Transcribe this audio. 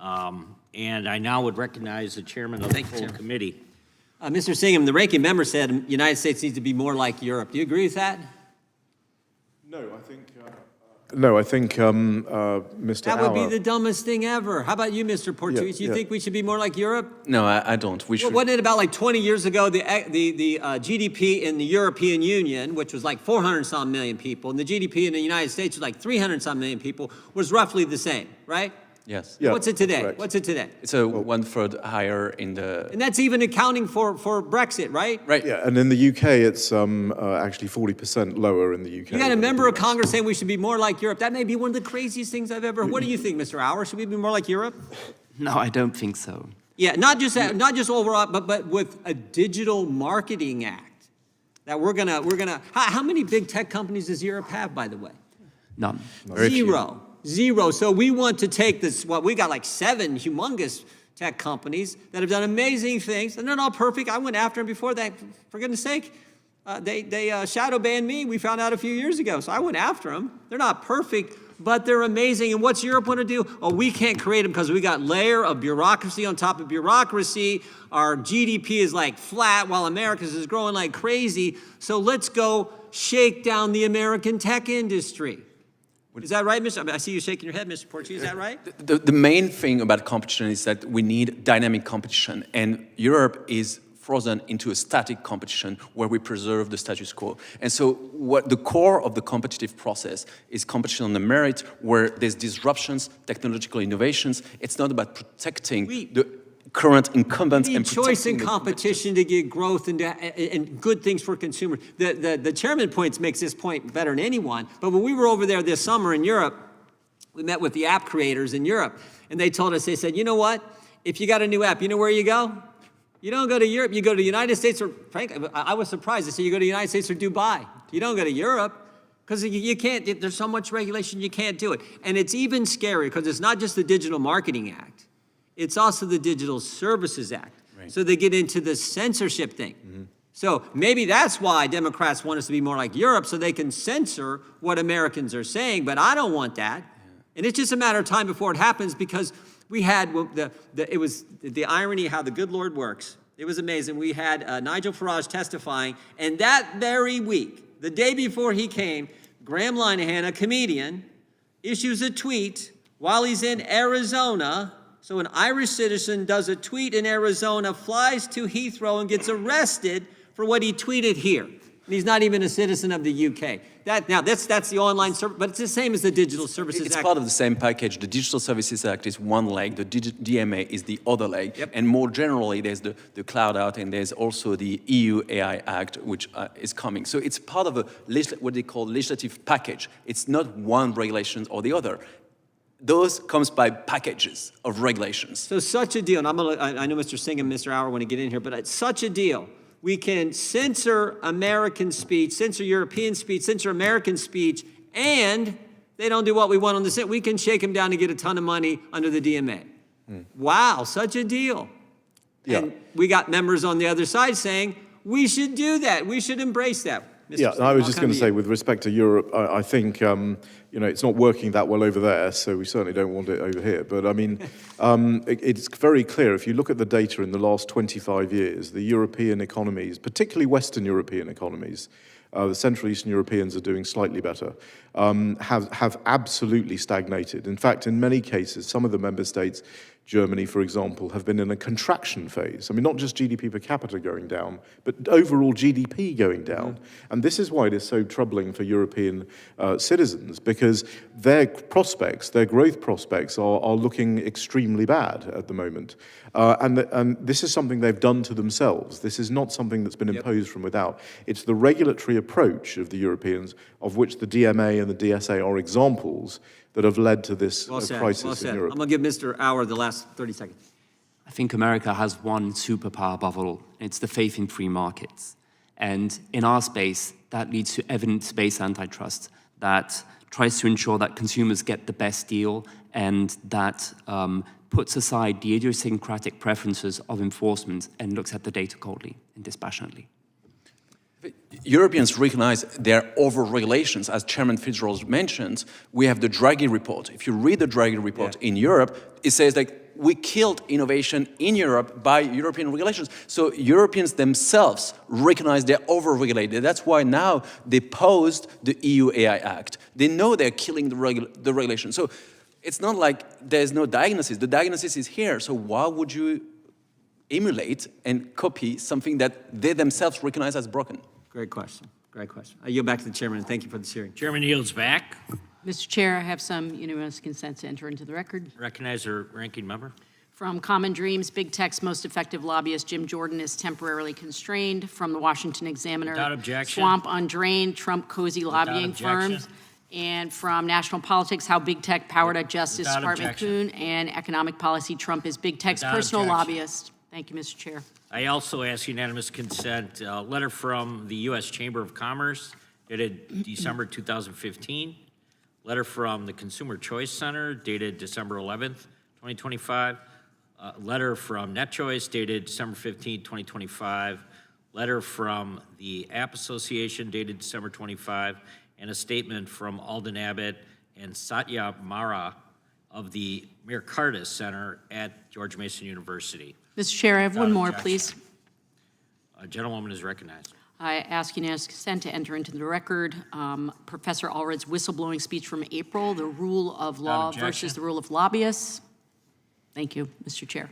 And I now would recognize the chairman of the full committee. Mr. Singham, the ranking member said the United States needs to be more like Europe. Do you agree with that? No, I think Mr. That would be the dumbest thing ever. How about you, Mr. Portuguese? You think we should be more like Europe? No, I don't. We should. Wasn't it about like 20 years ago, the GDP in the European Union, which was like 400-some million people, and the GDP in the United States was like 300-some million people, was roughly the same, right? Yes. Yeah, What's it today? correct. What's it today? It's a one-third higher in the... And that's even accounting for Brexit, right? Right. Yeah, and in the UK, it's actually 40% lower in the UK. You got a member of Congress saying we should be more like Europe. That may be one of the craziest things I've ever heard. What do you think, Mr. Auer? Should we be more like Europe? No, I don't think so. Yeah, not just overall, but with a digital marketing act that we're gonna. How many big tech companies does Europe have, by the way? None. Zero. So we want to take this. Well, we got like 7 humongous tech companies that have done amazing things, and they're not perfect. I went after them before that. For goodness sake, they shadow banned me. We found out a few years ago, so I went after them. They're not perfect, but they're amazing. And what's Europe want to do? Oh, we can't create them because we got layer of bureaucracy on top of bureaucracy. Our GDP is like flat while America's is growing like crazy. So let's go shake down the American tech industry. Is that right, Mr.? I see you shaking your head, Mr. Portuguese. Is that right? The main thing about competition is that we need dynamic competition, and Europe is frozen into a static competition where we preserve the status quo. And so what the core of the competitive process is competition on the merit, where there's disruptions, technological innovations. It's not about protecting the current incumbents and protecting choice and competition to get growth and good things for consumers. The chairman makes this point better than anyone, but when we were over there this summer in Europe, we met with the app creators in Europe, and they told us, they said, you know what? If you got a new app, you know where you go? You don't go to Europe, you go to the United States, or frankly, I was surprised. They said you go to the United States or Dubai. You don't go to Europe, because you can't, there's so much regulation, you can't do it. And it's even scarier, because it's not just the Digital Marketing Act. It's also the Digital Services Act. Right. So they get into the censorship thing. Mm-hmm. So maybe that's why Democrats want us to be more like Europe, so they can censor what Americans are saying, but I don't want that. Yeah. And it's just a matter of time before it happens, because we had, it was the irony how the good Lord works. It was amazing. We had Nigel Farage testifying, and that very week, the day before he came, Graham Linehan, a comedian, issues a tweet while he's in Arizona. So an Irish citizen does a tweet in Arizona, flies to Heathrow, and gets arrested for what he tweeted here. And he's not even a citizen of the UK. That's the online service, but it's the same as the Digital Services Act. It's part of the same package. The Digital Services Act is one leg, the DMA is the other leg. Yep. And more generally, there's the Cloud Act, and there's also the EU AI Act, which is coming. So it's part of what they call legislative package. It's not one regulation or the other. Those comes by packages of regulations. So such a deal, and I know Mr. Singh and Mr. Auer want to get in here, but it's such a deal. We can censor American speech, censor European speech, censor American speech, and they don't do what we want on the Senate. We can shake them down and get a ton of money under the DMA. Wow, such a deal. Yeah. And we got members on the other side saying, we should do that. We should embrace that. Mr. Yeah, I was just going to say, with respect to Europe, I think, it's not working that well over there, so we certainly don't want it over here. But I mean, it's very clear, if you look at the data in the last 25 years, the European economies, particularly Western European economies, the Central Eastern Europeans are doing slightly better, have absolutely stagnated. In fact, in many cases, some of the member states, Germany, for example, have been in a contraction phase. I mean, not just GDP per capita going down, but overall GDP going down. Mm-hmm. And this is why it is so troubling for European citizens, because their prospects, their growth prospects are looking extremely bad at the moment. And this is something they've done to themselves. This is not something that's been imposed from without. It's the regulatory approach of the Europeans, of which the DMA and the DSA are examples, that have led to this crisis in Europe. I'm going to give Mr. Auer the last 30 seconds. I think America has one superpower above all. It's the faith in free markets. And in our space, that leads to evidence-based antitrust that tries to ensure that consumers get the best deal, and that puts aside the idiosyncratic preferences of enforcement and looks at the data coldly and dispassionately. Europeans recognize their over-regulations. As Chairman Fitzgerald mentioned, we have the Draghi report. If you read the Draghi report in Europe, it says like we killed innovation in Europe by European regulations. So Europeans themselves recognize they're over-regulated. That's why now they posed the EU AI Act. They know they're killing the regulation. So it's not like there's no diagnosis. The diagnosis is here. So why would you emulate and copy something that they themselves recognize as broken? Great question. Great question. I yield back to the chairman, and thank you for this hearing. Chairman yields back. Mr. Chair, I have some unanimous consent to enter into the record. Recognize the ranking member. From Common Dreams, Big Tech's most effective lobbyist, Jim Jordan, is temporarily constrained. From the Washington Examiner, Without objection. Swamp Undrained, Trump cozy lobbying objection. firms. And from National Politics, How Big Tech Powered a Justice Without Department objection. coup. And Economic Policy, Trump is Big Tech's Without personal objection. lobbyist. Thank you, Mr. Chair. I also ask unanimous consent, a letter from the U.S. Chamber of Commerce dated December 2015, letter from the Consumer Choice Center dated December 11th, 2025, letter from NetChoice dated December 15th, 2025, letter from the App Association dated December 25, and a statement from Alden Abbott and Satya Mara of the Mercatus Center at George Mason University. Mr. Chair, I have one more, objection. please. Gentlewoman is recognized. I ask unanimous consent to enter into the record Professor Allred's whistleblowing speech from April, the rule of law objection. versus the rule of lobbyists. Thank you, Mr. Chair.